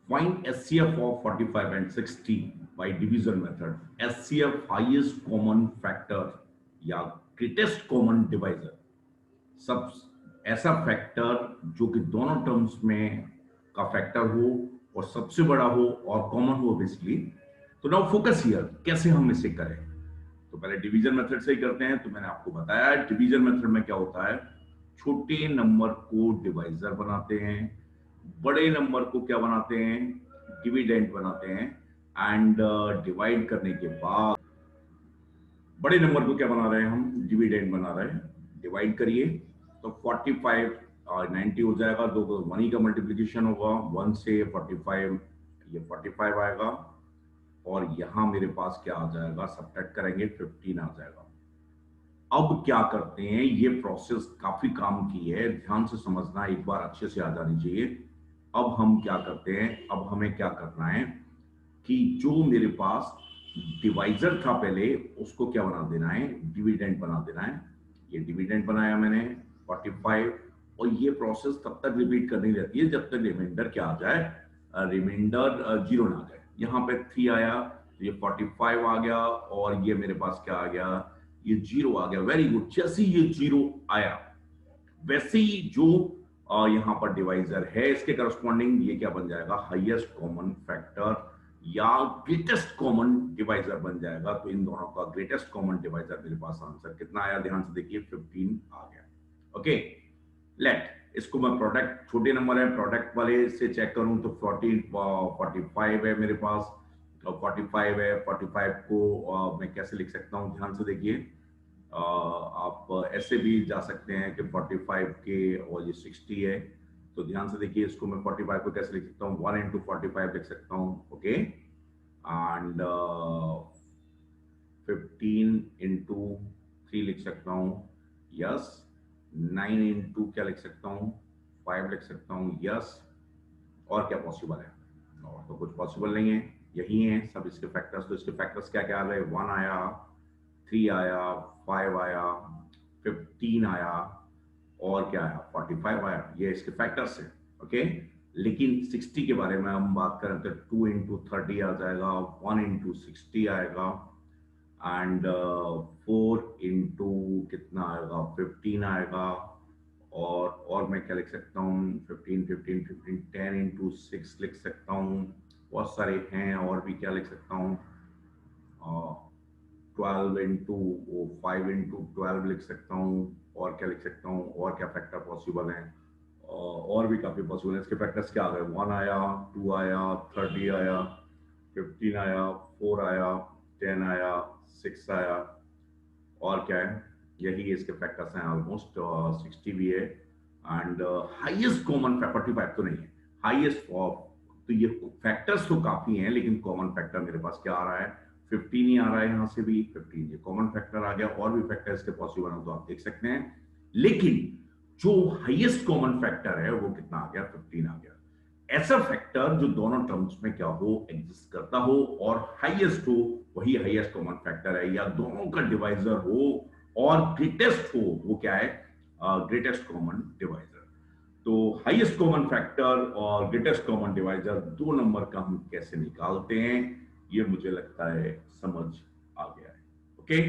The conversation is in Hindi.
Find SCF of 45 and 60 by division method. SCF highest common factor या greatest common divisor, सब ऐसा फैक्टर जो कि दोनों टर्म्स में का फैक्टर हो और सबसे बड़ा हो और कॉमन हो बेसिकली। तो नाउ फोकस हियर, कैसे हम इसे करें। तो पहले डिवीजन मेथड से ही करते हैं। तो मैंने आपको बताया डिवीजन मेथड में क्या होता है, छोटे नंबर को डिवाइजर बनाते हैं, बड़े नंबर को क्या बनाते हैं, डिविडेंड बनाते हैं। एंड डिवाइड करने के बाद बड़े नंबर को क्या बना रहे हैं, हम डिविडेंड बना रहे हैं। डिवाइड करिए तो 45 और 90 हो जाएगा, दो तो 1 ही का मल्टीप्लीकेशन होगा, 1 से 45, ये 45 आएगा और यहां मेरे पास क्या आ जाएगा, सब्ट्रैक्ट करेंगे 15 आ जाएगा। अब क्या करते हैं, ये प्रोसेस काफी काम की है, ध्यान से समझना, एक बार अच्छे से आ जानी चाहिए। अब हम क्या करते हैं, अब हमें क्या करना है कि जो मेरे पास डिवाइजर था पहले, उसको क्या बना देना है, डिविडेंड बना देना है। ये डिविडेंड बनाया मैंने 45, और ये प्रोसेस तब तक रिपीट करनी रहती है जब तक रिमाइंडर क्या आ जाए, रिमाइंडर जीरो ना आ जाए। यहाँ पे 3 आया, ये 45 आ गया और ये मेरे पास क्या आ गया, ये जीरो आ गया। वेरी गुड, जैसे ये जीरो आया वैसे ही जो यहाँ पर डिवाइजर है इसके करस्पॉन्डिंग ये क्या बन जाएगा, हाईएस्ट कॉमन फैक्टर या ग्रेटेस्ट कॉमन डिवाइजर बन जाएगा। तो इन दोनों का ग्रेटेस्ट कॉमन डिवाइजर मेरे पास आंसर कितना आया, ध्यान से देखिए 15 आ गया। ओके, लेट इसको मैं प्रोडक्ट, छोटे नंबर है प्रोडक्ट वाले से चेक करूं तो 45 है मेरे पास, 45 है। 45 को मैं कैसे लिख सकता हूं, ध्यान से देखिए। आप ऐसे भी जा सकते हैं कि 45 के और ये 60 है। तो ध्यान से देखिए, इसको मैं 45 को कैसे लिख सकता हूँ, 1 इंटू 45 लिख सकता हूँ। ओके, एंड 15 इंटू 3 लिख सकता हूँ, यस। 9 इंटू क्या लिख सकता हूँ, 5 लिख सकता हूँ, यस। और क्या पॉसिबल है, और तो कुछ पॉसिबल नहीं है, यही है सब इसके फैक्टर्स। तो इसके फैक्टर्स क्या क्या आ गए, 1 आया, 3 आया, 5 आया, 15 आया और क्या आया, 45 आया। ये इसके फैक्टर्स है। ओके, लेकिन 60 के बारे में हम बात करें तो 2 इंटू 30 आ जाएगा, 1 इंटू 60 आएगा, एंड 4 इंटू कितना आएगा, 15 आएगा। और मैं क्या लिख सकता हूँ, 15 15 15 10 इंटू 6 लिख सकता हूँ। बहुत सारे हैं, और भी क्या लिख सकता हूँ, 12 इंटू 5 इंटू 12 लिख सकता हूँ। और क्या लिख सकता हूँ, और क्या फैक्टर पॉसिबल है, और भी काफी पॉसिबल है। इसके फैक्टर्स क्या आ गए, 1 आया, 2 आया, 30 आया, 15 आया, 4 आया, 10 आया, 6 आया, और क्या है, यही इसके फैक्टर्स हैं। ऑलमोस्ट 60 भी है, एंड हाईएस्ट कॉमन फैक्टर 45 तो नहीं है, हाईएस्ट ऑफ। तो ये फैक्टर्स तो काफी हैं, लेकिन कॉमन फैक्टर मेरे पास क्या आ रहा है, 15 ही आ रहा है। यहाँ से भी 15 ये कॉमन फैक्टर आ गया, और भी फैक्टर इसके पॉसिबल हो तो आप देख सकते हैं। लेकिन जो हाईएस्ट कॉमन फैक्टर है वो कितना आ गया, 15 आ गया। ऐसा फैक्टर जो दोनों टर्म्स में क्या हो, एग्जिस्ट करता हो और हाईएस्ट हो, वही हाईएस्ट कॉमन फैक्टर है। या दोनों का डिवाइजर हो और ग्रेटेस्ट हो, वो क्या है, ग्रेटेस्ट कॉमन डिवाइजर। तो हाईएस्ट कॉमन फैक्टर और ग्रेटेस्ट कॉमन डिवाइजर दो नंबर का हम कैसे निकालते हैं, ये मुझे लगता है समझ आ गया है। ओके।